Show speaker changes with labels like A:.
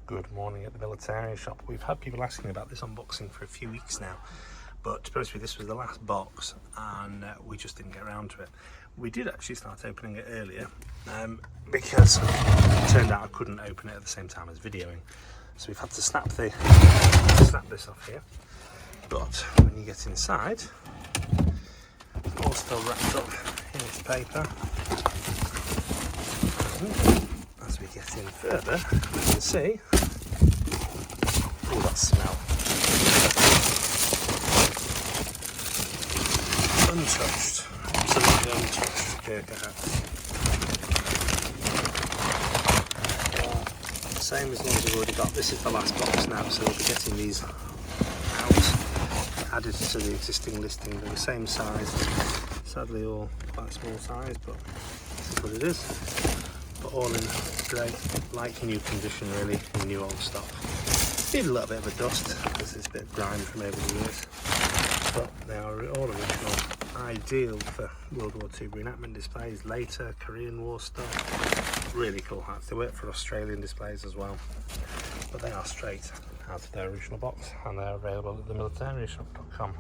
A: Good morning at the Militaria shop. We've had people asking about this unboxing for a few weeks now, but to be honest with you, this was the last box and we just didn't get around to it. We did actually start opening it earlier because it turned out I couldn't open it at the same time as videoing, so we've had to snap this off here. But when you get inside, it's all still wrapped up in its paper. As we get in further, you can see, oh, that smell. Untouched, absolutely untouched Gurkha hats. Same as long as we've already got, this is the last box now, so we'll be getting these out, added to the existing listing. They're the same size, sadly all quite small size, but this is what it is. But all in great, like new condition really, new old stuff. Need a little bit of a dust because there's a bit of grime from over the years, but they are all original, ideal for World War II reenactment displays, later Korean War stuff. Really cool hats. They work for Australian displays as well, but they are straight out of their original box and they're available at themilitariashop.com.